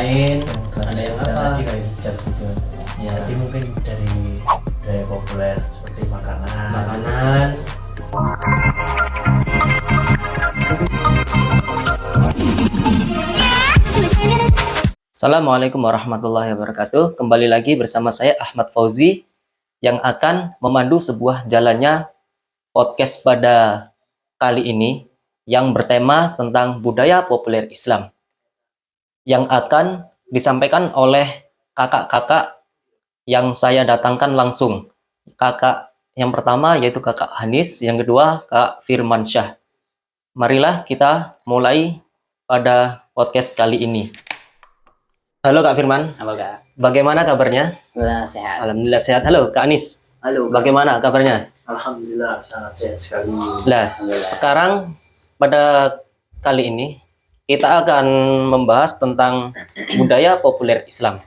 lain, ada yang Dan apa? tadi kayak hijab gitu. Ya, Jadi mungkin dari budaya populer seperti makanan. makanan. Assalamualaikum warahmatullahi wabarakatuh. Kembali lagi bersama saya Ahmad Fauzi yang akan memandu sebuah jalannya podcast pada kali ini yang bertema tentang budaya populer Islam yang akan disampaikan oleh kakak-kakak yang saya datangkan langsung. Kakak yang pertama yaitu kakak Hanis, yang kedua kak Firmansyah. Marilah kita mulai pada podcast kali ini. Halo Kak Firman, Halo Kak, bagaimana kabarnya? alhamdulillah sehat. Alhamdulillah sehat. Halo Kak Anis, Halo. bagaimana kabarnya? Alhamdulillah sangat sehat sekali. Nah, sekarang pada kali ini kita akan membahas tentang budaya populer Islam.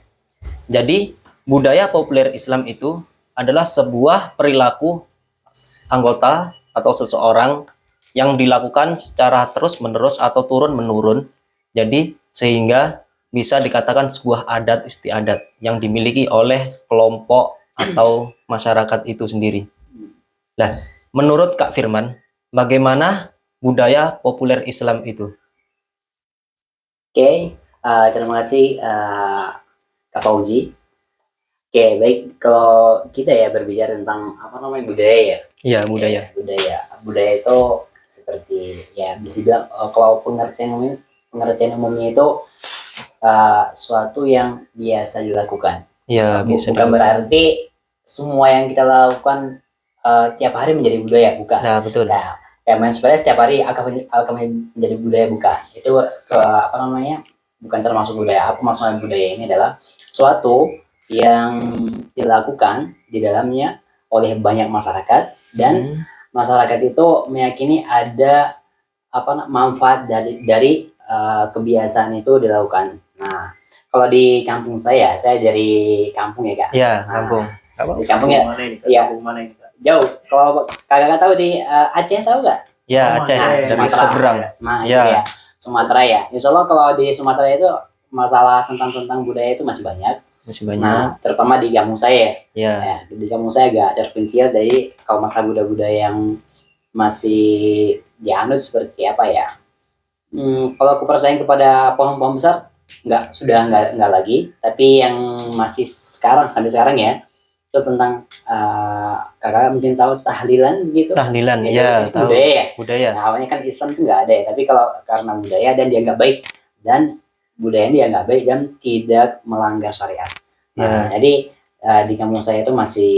Jadi, budaya populer Islam itu adalah sebuah perilaku anggota atau seseorang yang dilakukan secara terus-menerus atau turun-menurun. Jadi, sehingga bisa dikatakan sebuah adat istiadat yang dimiliki oleh kelompok atau masyarakat itu sendiri. Nah, menurut Kak Firman, bagaimana budaya populer Islam itu? Oke, terima kasih Kak Fauzi. Oke, baik, kalau kita ya berbicara tentang apa namanya budaya ya. Iya, budaya. Budaya itu seperti ya bisa dibilang kalau pengertian umumnya itu suatu yang biasa dilakukan. Iya, bisa. Bukan berarti semua yang kita lakukan tiap hari menjadi budaya, bukan. Nah, betul. Nah, kayak main sepeda setiap hari akan menjadi budaya, bukan. Itu apa namanya? Bukan termasuk budaya. Apa maksudnya budaya ini adalah suatu yang dilakukan di dalamnya oleh banyak masyarakat dan masyarakat itu meyakini ada manfaat dari kebiasaan itu dilakukan. Nah, kalau di kampung saya dari kampung ya Kak. Iya, Nah, kampung. Di kampung ya. Mana ini? Kak? Iya. Kampung mana ini? Kak? Jauh. Kalau kakak tahu di Aceh tahu nggak? Ya, Aceh Aceh, dari Sumatera. seberang. Nah, Ya. itu ya. Sumatera ya. Insya Allah kalau di Sumatera itu masalah tentang budaya itu masih banyak. Masih banyak. Nah, terutama di kampung saya. Ya. Ya, di kampung saya agak terpencil. Jadi kalau masalah budaya yang masih dianut seperti apa ya? Kalau kepercayaan kepada pohon-pohon besar sudah nggak lagi. Tapi yang masih sampai sekarang ya itu tentang kakak mungkin tahu tahlilan gitu. Tahlilan, Itu ya, tahu. budaya ya. Budaya. Nah, awalnya kan Islam itu nggak ada ya, tapi kalau karena budaya dan dianggap baik dan budaya ini dianggap baik dan tidak melanggar syariat. Nah, jadi di kampung saya itu masih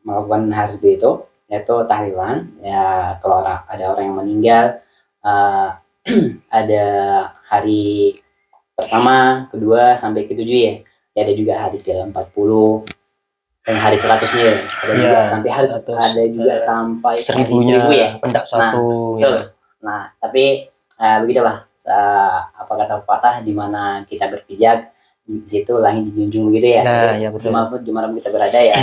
melakukan hal seperti itu, yaitu tahlilan. Ya, kalau ada orang yang meninggal, ada hari pertama, kedua sampai ketujuh ya. Ya, ada juga hari ke-40 dan hari 100-nya ya. Ada Ya, juga sampai hari 100. ada juga sampai hari Seribunya, 1000 ya. pendak satu. Betul. Ya. Nah, tapi begitulah apa kata pepatah, di mana kita berpijak di situ langit dijunjung gitu ya. Nah, Jadi, ya betul. dimanapun kita berada ya,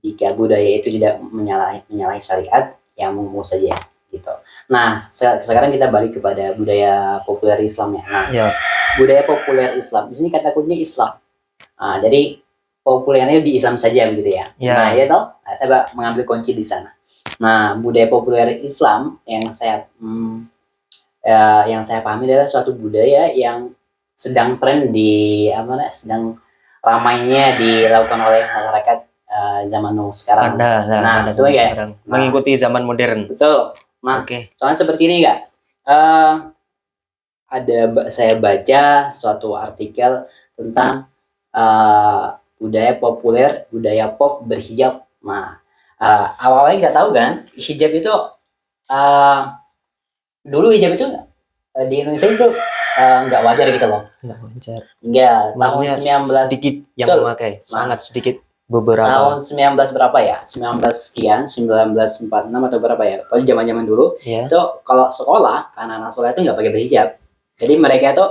jika budaya itu tidak menyalahi syariat, ya monggo saja gitu. Nah, sekarang kita balik kepada budaya populer Islam ya. Nah, Ya. budaya populer Islam di sini kata kuncinya Islam. Nah, jadi populernya di Islam saja begitu ya. Ya. Nah, ya toh, saya mengambil kunci di sana. Nah, budaya populer Islam yang saya pahami adalah suatu budaya yang sedang tren sedang ramainya dilakukan oleh masyarakat zaman now sekarang. Ada itu zaman ya. sekarang. Mengikuti zaman modern. Betul. Nah, Oke. soalnya seperti ini Kak. Saya baca suatu artikel tentang budaya pop berhijab. Nah, awalnya nggak tahu kan, hijab itu dulu hijab itu di Indonesia itu nggak wajar gitu loh. Nggak wajar. Hingga tahun Maksudnya 19 sedikit yang Betul. memakai, Nah. sangat sedikit beberapa. tahun 19 berapa ya? 19 sekian, 1946 atau berapa ya? Pokoknya zaman-zaman dulu Ya. itu kalau sekolah, anak-anak sekolah itu nggak pakai berhijab. Jadi mereka itu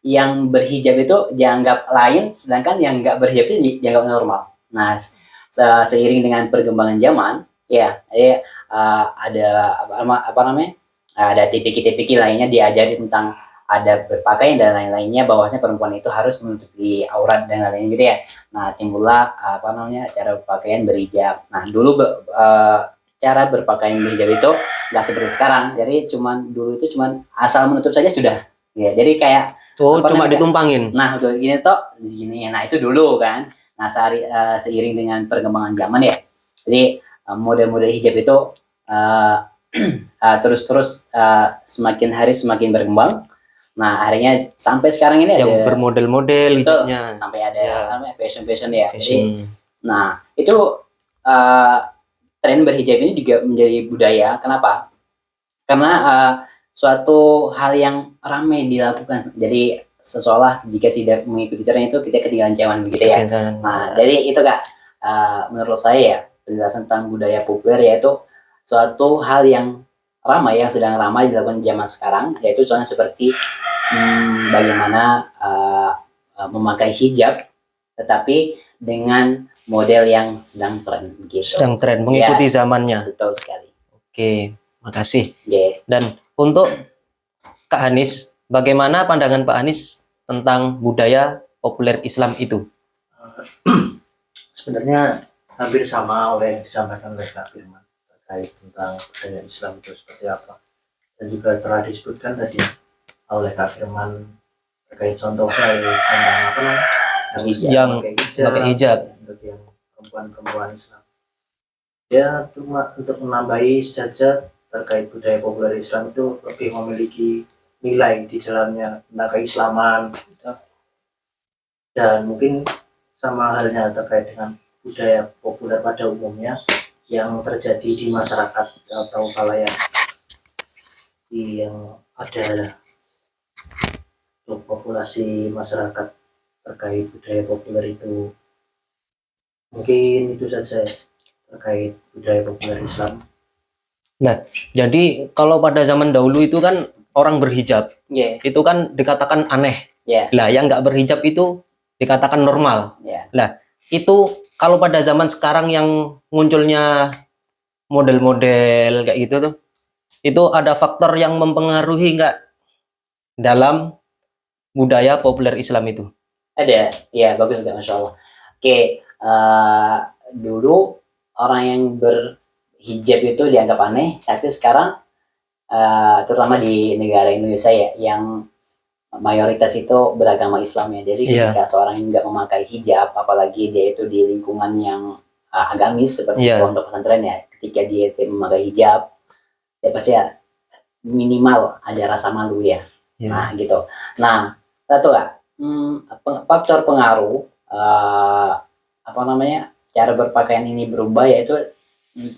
yang berhijab itu dianggap lain, sedangkan yang nggak berhijab itu dianggap normal. Nah, seiring dengan perkembangan zaman, ya, ada apa namanya? Ada TPK-TPK lainnya diajari tentang ada berpakaian dan lain-lainnya, bahwasanya perempuan itu harus menutupi aurat dan lain-lain gitu ya. Nah, timbullah apa namanya cara berpakaian berhijab. Nah, dulu cara berpakaian berhijab itu nggak seperti sekarang. Jadi dulu itu cuman asal menutup saja sudah. Ya, jadi kayak cuma namanya, ditumpangin. nah udah gini toh gini. Nah, itu dulu kan. Nah, seiring dengan perkembangan zaman ya. Jadi model-model hijab itu terus semakin hari semakin berkembang. Nah, akhirnya sampai sekarang ini yang ada bermodel-model betul, hijabnya. sampai ada Ya. namanya fashion ya. Fashion. Jadi, nah, itu tren berhijab ini juga menjadi budaya. Kenapa? Karena suatu hal yang ramai dilakukan. Jadi seolah jika tidak mengikuti tren itu kita ketinggalan zaman begitu ya. Nah, jadi itu Kak, menurut saya ya, penjelasan tentang budaya populer yaitu suatu hal yang ramai, yang sedang ramai dilakukan zaman sekarang, yaitu contohnya seperti bagaimana memakai hijab tetapi dengan model yang sedang tren gitu. Sedang tren, mengikuti zamannya. Betul sekali. Oke, makasih. Yeah. Dan untuk Kak Hanis, bagaimana pandangan Pak Hanis tentang budaya populer Islam itu? Sebenarnya hampir sama oleh yang disampaikan oleh Kak Firman terkait tentang budaya Islam itu seperti apa, dan juga telah disebutkan tadi oleh Kak Firman terkait contoh baik tentang apa namanya yang pakai hijab untuk yang perempuan Islam. Ya, cuma untuk menambahi saja terkait budaya populer Islam itu lebih memiliki nilai di dalamnya tentang keislaman gitu. Dan mungkin sama halnya terkait dengan budaya populer pada umumnya yang terjadi di masyarakat atau khalayak yang ada untuk populasi masyarakat terkait budaya populer itu. Mungkin itu saja terkait budaya populer Islam. Nah, jadi kalau pada zaman dahulu itu kan orang berhijab, itu kan dikatakan aneh. Lah, yang nggak berhijab itu dikatakan normal. Lah, itu kalau pada zaman sekarang yang munculnya model-model kayak gitu tuh, itu ada faktor yang mempengaruhi nggak dalam budaya populer Islam itu? Ada, ya bagus juga, Masya Allah. Oke, dulu orang yang berhijab itu dianggap aneh, tapi sekarang terutama di negara Indonesia ya, yang mayoritas itu beragama Islam ya. Jadi ketika seorang nggak memakai hijab, apalagi dia itu di lingkungan yang agamis seperti pondok pesantren ya, ketika dia memakai hijab, ya pasti ya minimal ada rasa malu ya. Nah gitu. Nah, tahu nggak faktor pengaruh apa namanya cara berpakaian ini berubah, yaitu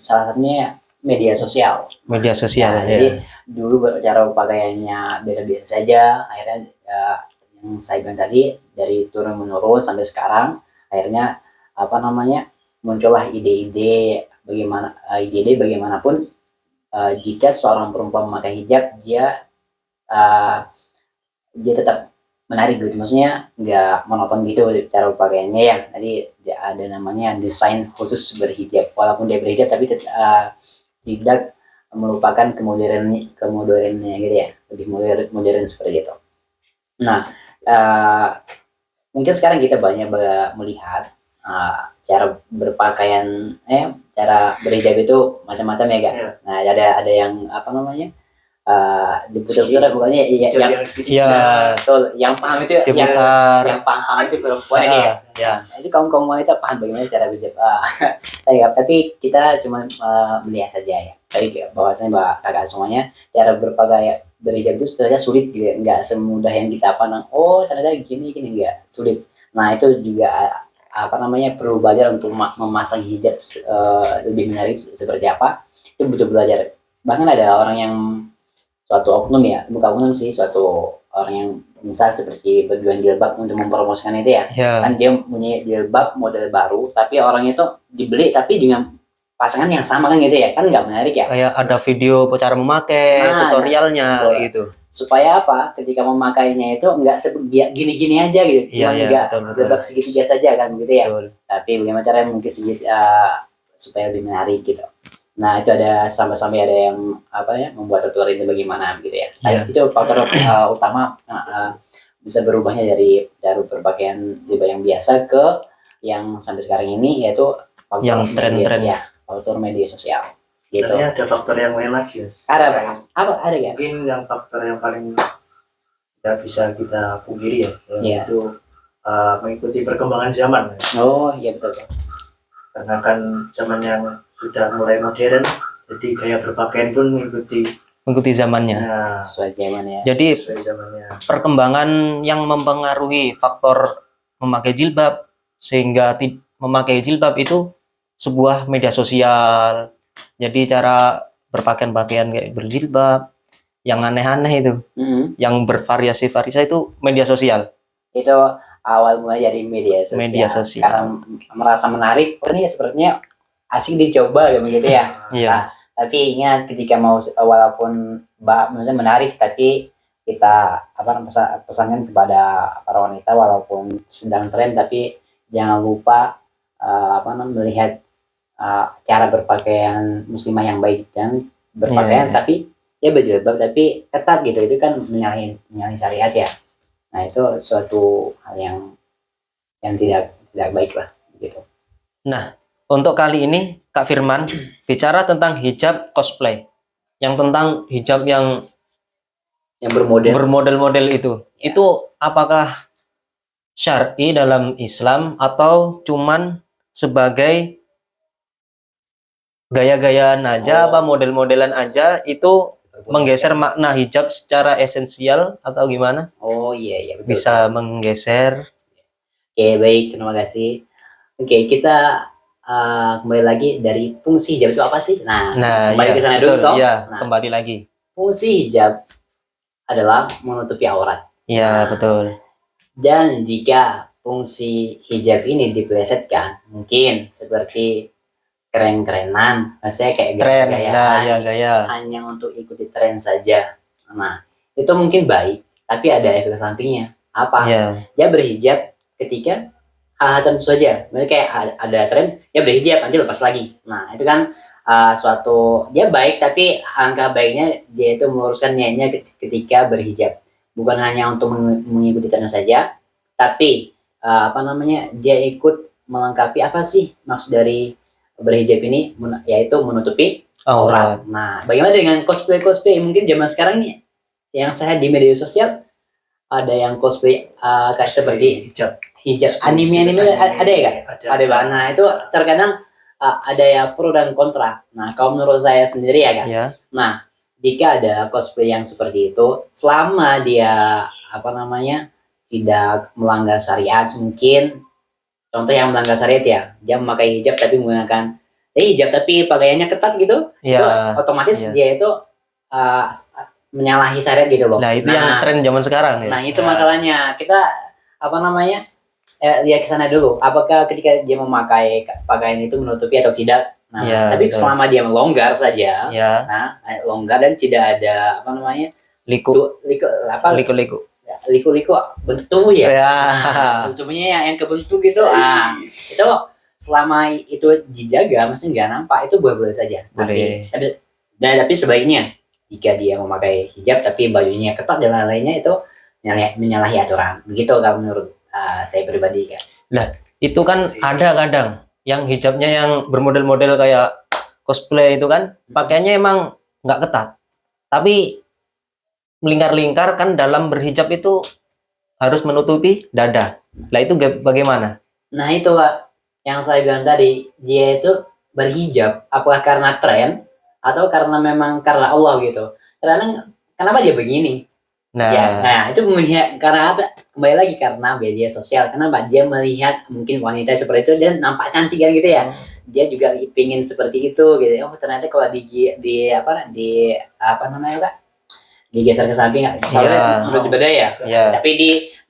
salah satunya media sosial. Media sosial. Nah, jadi dulu cara pakaiannya biasa-biasa saja, akhirnya yang saya bilang tadi dari turun menurun sampai sekarang, akhirnya apa namanya muncullah ide-ide bagaimanapun jika seorang perempuan memakai hijab dia tetap menarik gitu, maksudnya nggak monoton gitu cara pakaiannya ya. Jadi ada namanya desain khusus berhijab, walaupun dia berhijab tapi tidak melupakan kemodernnya gitu ya, lebih modern seperti itu. Nah, mungkin sekarang kita banyak melihat cara berpakaian, cara berhijab itu macam-macam ya Kak. Nah, ada yang apa namanya diputar-putar pokoknya yang paham itu yang paham itu perempuan ya. Itu kaum wanita paham bagaimana cara berhijab. Tapi kita cuma melihat saja ya. Tadi bahwasanya kakak semuanya cara berhijab itu ternyata sulit gitu ya. Nggak semudah yang kita pandang. Oh ternyata gini nggak sulit. Nah itu juga apa namanya perlu belajar untuk memasang hijab lebih menarik seperti apa. Itu butuh belajar. Bahkan ada orang yang suatu oknum ya, bukan oknum sih, suatu orang yang misal seperti berjualan jilbab untuk mempromosikan itu ya. Kan dia punya jilbab model baru, tapi orang itu dibeli tapi dengan pasangan yang sama kan gitu ya, kan nggak menarik ya. Kayak ada video cara memakai, tutorialnya gitu. Supaya apa? Ketika memakainya itu nggak gini-gini aja gitu, cuma nggak jilbab segitiga saja kan gitu ya. Tapi bagaimana caranya mungkin supaya lebih menarik gitu. Nah itu ada sampai-sampai ada yang apa ya membuat tutur ini bagaimana gitu ya. Nah, Iya. itu faktor utama bisa berubahnya dari berpakaian jilbab yang biasa ke yang sampai sekarang ini yaitu faktor Yang media, tren-tren. ya, faktor media sosial gitu. Sebenarnya ada faktor yang lain lagi ya. Ada apa ada ya? Mungkin yang faktor yang paling tidak bisa kita pungkiri ya, Iya. itu mengikuti perkembangan zaman ya. Oh iya betul. Karena kan zaman yang sudah mulai modern, jadi gaya berpakaian pun Mengikuti zamannya. nah, Sesuai zaman ya. Jadi sesuai zamannya. perkembangan yang mempengaruhi faktor memakai jilbab sehingga memakai jilbab itu sebuah media sosial. Jadi cara berpakaian kayak berjilbab yang aneh-aneh itu, Mhm. yang bervariasi-variasi itu media sosial. Itu awal mulai dari media sosial. Media sosial. Karena merasa menarik, oh ini sepertinya asik dicoba ya begitu ya. Iya. Tapi ingat ketika mau walaupun maksudnya menarik tapi kita pesankan kepada para wanita walaupun sedang tren tapi jangan lupa melihat cara berpakaian muslimah yang baik dan berpakaian Iya. tapi ya berjilbab tapi ketat gitu itu kan menyalahi syariat ya. Nah itu suatu hal yang tidak baik lah gitu. Untuk kali ini Kak Firman bicara tentang hijab cosplay. Yang tentang hijab yang Yang bermodel-model itu. Ya. Itu apakah syar'i dalam Islam atau cuman sebagai gaya-gayaan aja, apa model-modelan aja itu menggeser makna hijab secara esensial atau gimana? Oh iya betul. Bisa menggeser. Oke baik terima kasih. Oke kita kembali lagi dari fungsi hijab itu apa sih? Nah kembali iya, ke sana dulu betul, toh. iya, Nah, kembali lagi. fungsi hijab adalah menutupi aurat. Iya, Nah, betul. Dan jika fungsi hijab ini dipelesetkan, mungkin seperti keren-kerenan, maksudnya kayak Tren, gaya-gayaan, ya gaya. hanya untuk ikuti tren saja. Nah, itu mungkin baik, tapi ada efek sampingnya. Apa? Iya, Dia berhijab ketika hal-hal tertentu saja. Misalnya kayak ada tren, dia berhijab, nanti lepas lagi. Nah, itu kan suatu dia baik, tapi angka baiknya dia itu meluruskan niatnya ketika berhijab. Bukan hanya untuk mengikuti tren saja, tapi dia ikut melengkapi apa sih maksud dari berhijab ini, yaitu menutupi aurat. Nah, bagaimana dengan cosplay mungkin zaman sekarang nih yang saya di media sosial ada yang cosplay kayak seperti hijab anime ada ya kan? Ada banget. Nah, itu terkadang ada ya pro dan kontra. Nah, kalau menurut saya sendiri ya kan. Iya. Nah, jika ada cosplay yang seperti itu, selama dia tidak melanggar syariat, mungkin contoh yang melanggar syariat ya, dia memakai hijab tapi menggunakan hijab tapi pakaiannya ketat gitu, Iya. itu otomatis Iya. dia itu menyalahi syariat gitu loh. Nah, itu yang tren zaman sekarang ya. Nah, itu masalahnya. Kita lihat ke sana dulu. Apakah ketika dia memakai pakaian itu menutupi atau tidak? Nah, Iya, tapi betul. selama dia melonggar saja, Iya, longgar dan tidak ada liku. liku bentuk tubuh ya. Ya. Bentuk tubuhnya yang kebentuk gitu. Itu selama itu dijaga, maksudnya nggak nampak, itu boleh-boleh saja. Boleh. Tapi sebaiknya jika dia memakai hijab tapi bajunya ketat dan lain-lainnya itu menyalahi aturan. Begitu kalau menurut saya pribadi kan. Itu kan ada kadang yang hijabnya yang bermodel-model kayak cosplay itu kan pakaiannya emang nggak ketat. Tapi melingkar-lingkar kan dalam berhijab itu harus menutupi dada. Nah itu bagaimana? Nah itu Kak, yang saya bilang tadi, dia itu berhijab apakah karena tren atau karena memang karena Allah gitu. Karena kenapa dia begini? Nah itu melihat karena apa? Kembali lagi karena media sosial. Kenapa? Dia melihat mungkin wanita seperti itu dan nampak cantik kan gitu ya. Dia juga ingin seperti itu gitu. Oh ternyata kalau digeser ke samping, soalnya menurut ibadah ya. Tapi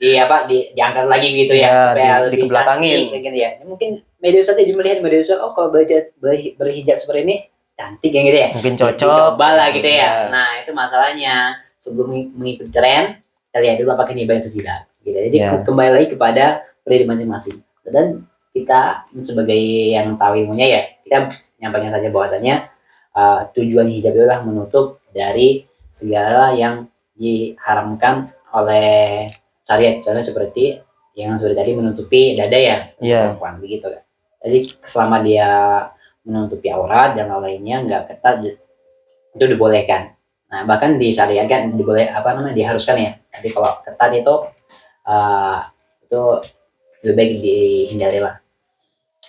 diangkat lagi gitu ya, supaya lebih cantik gitu ya. Mungkin media sosial jadi melihat media sosial, oh kalau berhijab seperti ini cantik kan gitu ya. Mungkin cocok. Dicoba lah gitu ya. Nah itu masalahnya. Sebelum mengikuti tren, kita lihat dulu apakah ini baik atau tidak. Gitu. Jadi kembali lagi kepada pribadi masing-masing. Dan kita sebagai yang tahu ilmunya ya, kita nyampaikan saja bahwasanya tujuan hijab itu adalah menutup dari segala yang diharamkan oleh syariat. Contohnya seperti yang sudah tadi menutupi dada ya, Iya. perempuan begitu kan. Jadi selama dia menutupi aurat dan lainnya nggak ketat itu dibolehkan. Nah bahkan disyariatkan diboleh diharuskan ya. Tapi kalau ketat itu itu lebih baik dihindari lah.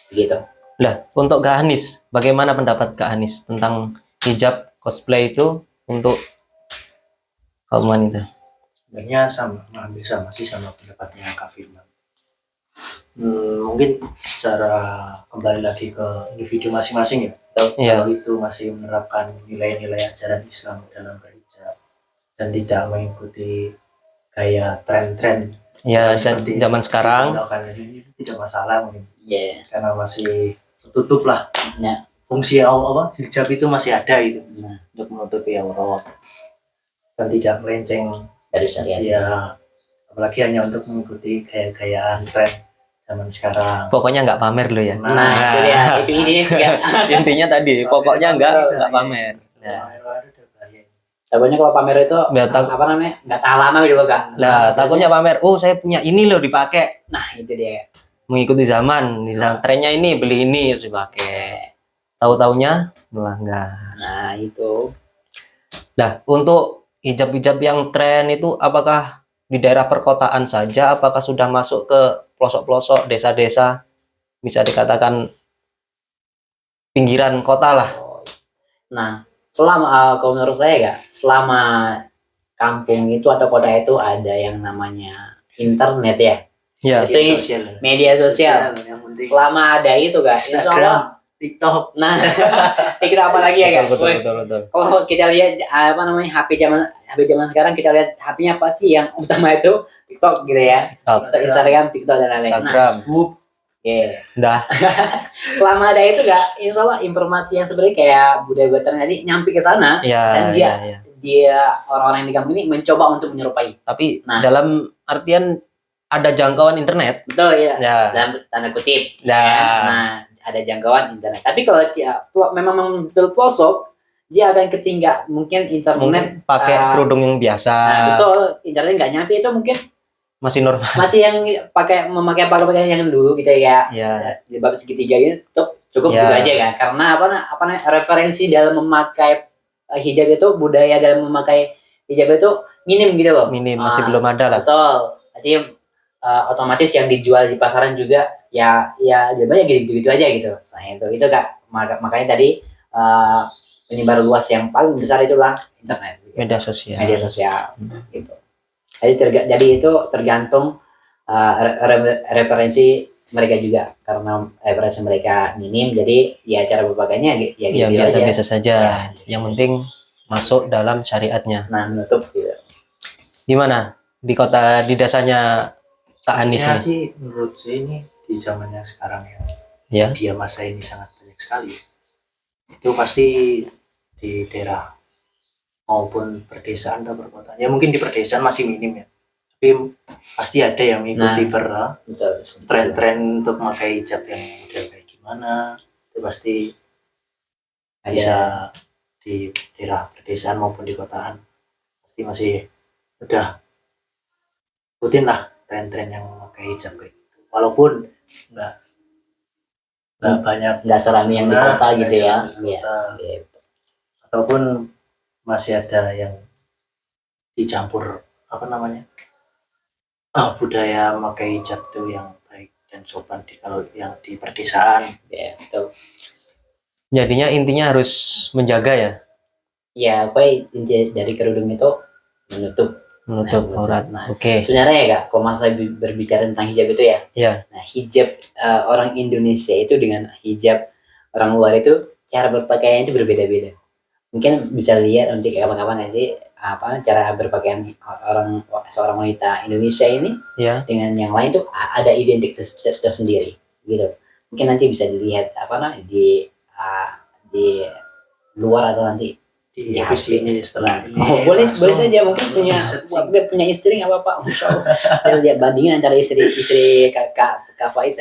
Begitu. Lah, untuk Kak Anis, bagaimana pendapat Kak Anis tentang hijab cosplay itu untuk kaum wanita? Sebenarnya hampir sama sih sama pendapatnya Kak Firman. Mungkin secara kembali lagi ke individu masing-masing ya. Iya. Kalau itu masih menerapkan nilai-nilai ajaran Islam dalam berhijab dan tidak mengikuti gaya tren-tren Ya, dan seperti zaman sekarang, dicontohkan ini tidak masalah mungkin Iya. karena masih tertutup lah. Ya. Fungsi hijab itu masih ada itu Nah, untuk menutupi aurat dan tidak melenceng dari syariat. ya, apalagi hanya untuk mengikuti gaya-gayaan tren zaman sekarang. pokoknya nggak pamer lo ya. Nah, itu dia, itu intinya sih kan. Intinya tadi, pokoknya nggak pamer. Nah, Takutnya kalau pamer itu Nggak tak- nggak tahan lama gitu loh kan. Nah, takutnya pamer, oh saya punya ini loh dipakai, Nah itu dia. mengikuti zaman, misalnya trennya ini beli ini terus dipakai. Tahu-taunya melanggar. Nah itu. Nah, untuk hijab-hijab yang tren itu apakah di daerah perkotaan saja, apakah sudah masuk ke pelosok-pelosok desa-desa, bisa dikatakan pinggiran kota lah. Nah selama kalau menurut saya ya, selama kampung itu atau kota itu ada yang namanya internet ya, Ya, itu media sosial. yang penting Selama ada itu kan, insya Allah. Instagram, TikTok. Nah, TikTok apa lagi ya kan? betul. Kalau kita lihat HP zaman sekarang, kita lihat HP-nya apa sih yang utama itu TikTok gitu ya. Instagram, TikTok dan lain-lain. Instagram. Facebook. Nah, Dah, selama ada itu gak, insya Allah informasi yang sebenarnya kayak budaya tadi nyampe ke sana, ya, dan ya. dia orang-orang yang di kampung ini mencoba untuk menyerupai. Tapi Nah. dalam artian ada jangkauan internet. Betul ya. Ya, Dalam tanda kutip. ya. Nah, ada jangkauan internet. Tapi kalau memang betul pelosok, dia akan ketinggalan mungkin internet. Mungkin pakai kerudung yang biasa, Nah, betul, internet nggak nyampe itu mungkin masih normal. masih yang memakai pakaian yang dulu gitu ya. Ya, Di bab segitiga gitu cukup Ya. gitu aja kan. Karena referensi dalam memakai hijab itu, budaya dalam memakai hijab itu minim gitu loh. minim, masih Ah, belum ada lah. Betul. Jadi otomatis yang dijual di pasaran juga ya jadinya gitu-gitu aja gitu. Saya itu Kak. Makanya tadi penyebar luas yang paling besar itulah internet. Gitu. Media sosial. Media sosial gitu. Jadi itu tergantung referensi mereka juga, karena referensi mereka minim, jadi ya cara berpakaiannya ya Ya, gitu aja. biasa-biasa saja. Ya. Yang penting masuk dalam syariatnya. Nah, menutup gitu. Gimana di desanya Kak Anis Ya nih? sih menurut saya ini di zamannya sekarang yang Ya. media massa ini sangat banyak sekali. Itu pasti di daerah maupun perdesaan atau perkotaan. Ya mungkin di perdesaan masih minim ya. Tapi pasti ada yang mengikuti Betul. tren-tren untuk memakai hijab yang model kayak gimana. Itu pasti Ada. bisa di daerah perdesaan maupun di kotaan. Pasti masih udah ikutin lah tren-tren yang memakai hijab kayak gitu. Walaupun nggak banyak Nggak serami yang di Nah, kota gitu ya. di Iya. kota. Gitu. Ataupun masih ada yang dicampur budaya memakai hijab itu yang baik dan sopan kalau yang di perdesaan. Ya, betul. Jadinya intinya harus menjaga ya, Ya, inti dari kerudung itu menutup. menutup Nah, aurat. nah. Oke. Sebenarnya ya Kak, kalau masa berbicara tentang hijab itu ya. Ya. Nah, hijab orang Indonesia itu dengan hijab orang luar itu cara berpakaian itu berbeda-beda. Mungkin bisa lihat nanti kapan-kapan nanti cara berpakaian seorang wanita Indonesia ini Ya. dengan yang lain tuh ada identik tersendiri gitu. Mungkin nanti bisa dilihat di luar atau nanti Di Ya, episode ini setelah ini boleh langsung saja mungkin punya istri nggak apa-apa. Masya Allah. Kita lihat bandingan antara istri Kak Faiz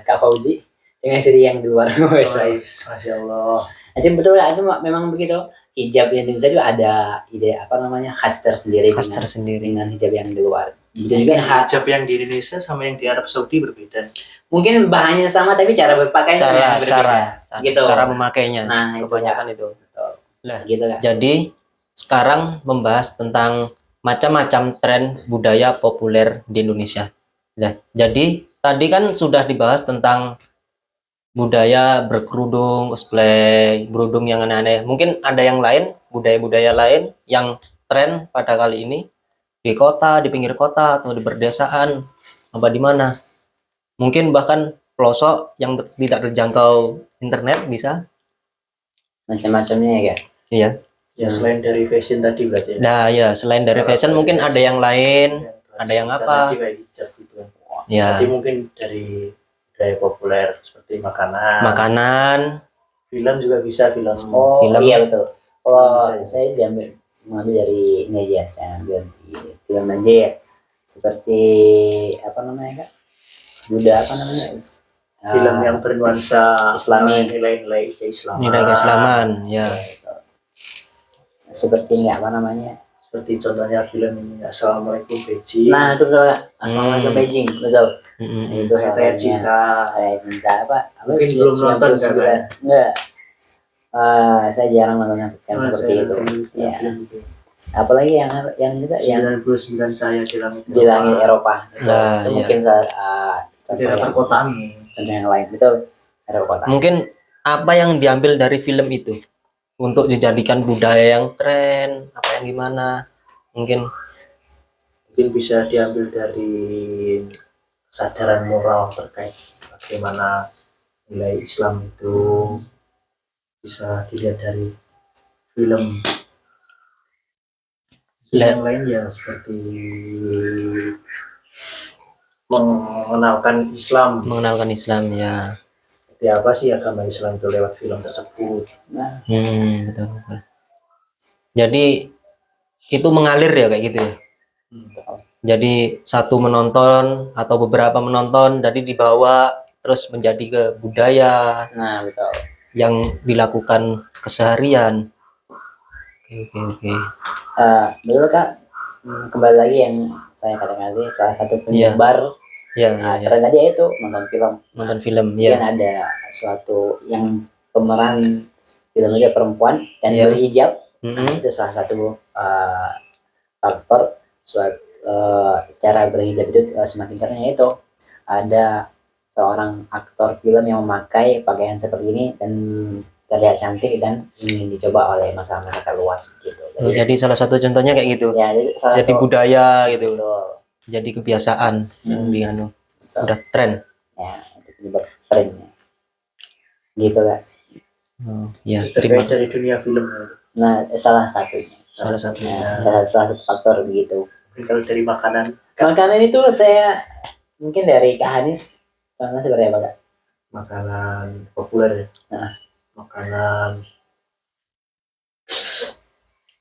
Kak Fauzi dengan istri yang di luar. Masya Allah. Masya Allah. Jadi betul lah, itu memang begitu. Hijab di Indonesia itu ada ide apa namanya khas tersendiri Khas dengan, tersendiri. dengan hijab yang di luar. Itu juga Hijab yang di Indonesia sama yang di Arab Saudi berbeda. mungkin bahannya sama tapi cara berpakaiannya Cara yang berbeda. Gitu. cara memakainya. Nah, itu Kebanyakan Kak. itu. Betul. Lah, Gitu kan. jadi sekarang membahas tentang macam-macam tren budaya populer di Indonesia. Nah, jadi tadi kan sudah dibahas tentang budaya berkerudung, cosplay, berudung yang aneh-aneh. Mungkin ada yang lain, budaya-budaya lain yang tren pada kali ini di kota, di pinggir kota, atau di perdesaan, apa di mana. Mungkin bahkan pelosok yang tidak terjangkau internet bisa. Macam-macamnya ya Kak. Iya. Ya selain dari fashion tadi berarti. Nah, ya selain dari fashion mungkin ada yang lain, ada yang apa? Tadi kayak hijab gitu. Ya, Jadi mungkin dari budaya populer seperti makanan. makanan, Film juga bisa film. Oh Film. iya betul. Oh Bisa. saya mengambil dari ini aja, saya ambil di film aja ya. Seperti apa namanya Kak? Buddha apa namanya? Film yang bernuansa Islami. nilai-nilai keislaman. nilai keislaman, ya. Seperti nggak apa namanya? Seperti contohnya film ini Assalamualaikum Beijing. Nah itu betul Kak. Assalamualaikum Beijing betul. Mm-mm. Itu Saya salah cinta. Saya cinta apa? Mungkin belum nonton, kan, Kak? Enggak. Saya jarang nonton yang seperti itu. Ya. Apalagi yang juga yang 99 saya di langit. di langit Eropa. Betul. Nah, Itu iya. mungkin Daerah perkotaan nih. contoh yang lain itu Eropa. Mungkin apa yang diambil dari film itu untuk dijadikan budaya yang tren, apa yang gimana? Mungkin Mungkin bisa diambil dari kesadaran moral terkait bagaimana nilai Islam itu bisa dilihat dari film. Yang lain ya seperti mengenalkan Islam. mengenalkan Islam ya. Seperti apa sih agama Islam itu lewat film tersebut. Nah, Betul, betul. Jadi itu mengalir ya kayak gitu ya. Jadi satu menonton atau beberapa menonton jadi dibawa terus menjadi ke budaya nah betul. yang dilakukan keseharian. Oke. Betul Kak. Kembali lagi yang saya katakan tadi salah satu penyebar Ya, tren tadi itu nonton film. nonton film Mungkin ya. ada suatu yang pemeran film juga perempuan dan Iya. berhijab. Mm-mm. Itu salah satu faktor suatu cara berhijab itu semakin kerennya itu ada seorang aktor film yang memakai pakaian seperti ini dan terlihat cantik dan ingin dicoba oleh masyarakat luas gitu. Oh, jadi salah satu contohnya kayak gitu. Ya, jadi salah Jadi satu budaya gitu. betul. Jadi kebiasaan yang di anu. Udah tren. Ya, itu penyebab trennya. Gitu Kak. Oh, ya, Terkait terima dari dunia film. Nah, salah satunya. salah satunya. Salah satu faktor begitu. Mungkin kalau dari makanan, Makanan itu saya mungkin dari Kak Hanis, contohnya seperti apa Kak? makanan populer. Nah. Makanan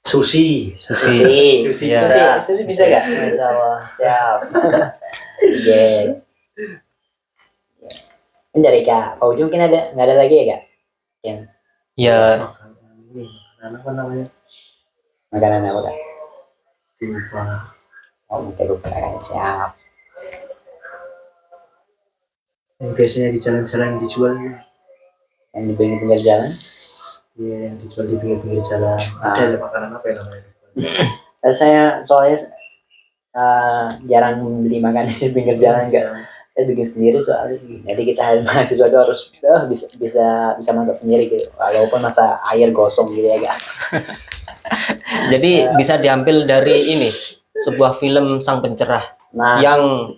sushi. Sushi. Sushi Ya. bisa. Sushi bisa Kak? Masya Allah, siap. Oke. Ini dari Kak Fauji mungkin ada, nggak ada lagi ya Kak? Ya, Makanan ini, makanan apa namanya? Makanan apa Kak? Lupa. Oh, mungkin lupa Kak, siap. Yang biasanya di jalan-jalan dijual. Yang di pinggir jalan. Iya, yang dijual di pinggir-pinggir jalan. Ah. Ada makanan apa ya namanya? Saya soalnya jarang beli makanan di pinggir jalan Kak. Saya bikin sendiri soalnya. Jadi kita mahasiswa itu harus bisa masak sendiri gitu. Walaupun masa air gosong gitu ya Kak. jadi bisa diambil dari ini sebuah film Sang Pencerah Nah, yang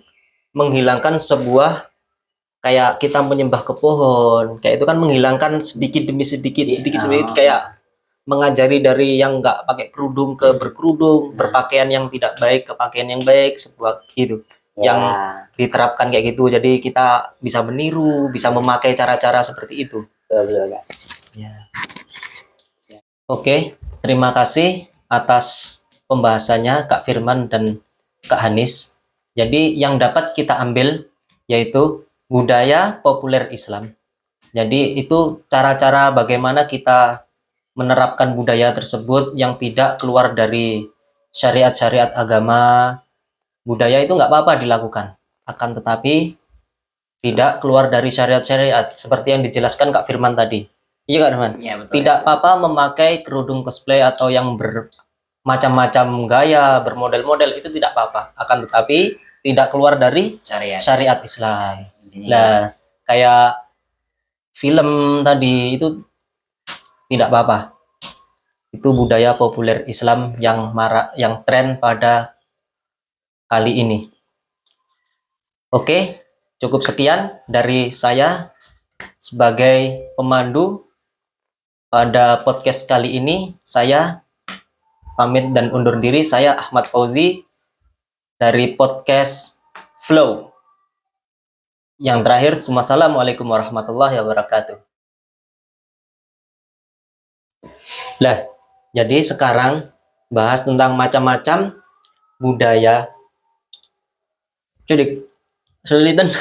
menghilangkan sebuah kayak kita menyembah ke pohon. Kayak itu kan menghilangkan sedikit demi sedikit, sedikit demi sedikit kayak mengajari dari yang nggak pakai kerudung ke berkerudung, berpakaian yang tidak baik ke pakaian yang baik, sebuah itu ya, yang diterapkan kayak gitu. Jadi kita bisa meniru, bisa memakai cara-cara seperti itu. betul Kak. Ya. Oke, terima kasih atas pembahasannya Kak Firman dan Kak Hanis. Jadi yang dapat kita ambil yaitu budaya populer Islam Jadi itu cara-cara bagaimana kita menerapkan budaya tersebut yang tidak keluar dari syariat-syariat agama. Budaya itu nggak apa-apa dilakukan, akan tetapi tidak keluar dari syariat-syariat seperti yang dijelaskan Kak Firman tadi. Iya Kak Firman? Iya betul. Tidak apa-apa memakai kerudung cosplay atau yang bermacam-macam gaya, bermodel-model, itu tidak apa-apa. Akan tetapi tidak keluar dari Syariat. syariat Islam. Intinya Nah, kayak film tadi itu tidak apa-apa. Itu budaya populer Islam yang marak, yang tren pada kali ini. Oke, cukup sekian dari saya sebagai pemandu pada podcast kali ini. Saya pamit dan undur diri. Saya Ahmad Fauzi dari podcast Flow. Yang terakhir, wassalamualaikum warahmatullahi wabarakatuh. Lah, jadi sekarang bahas tentang macam-macam budaya. Jadi, sulitan.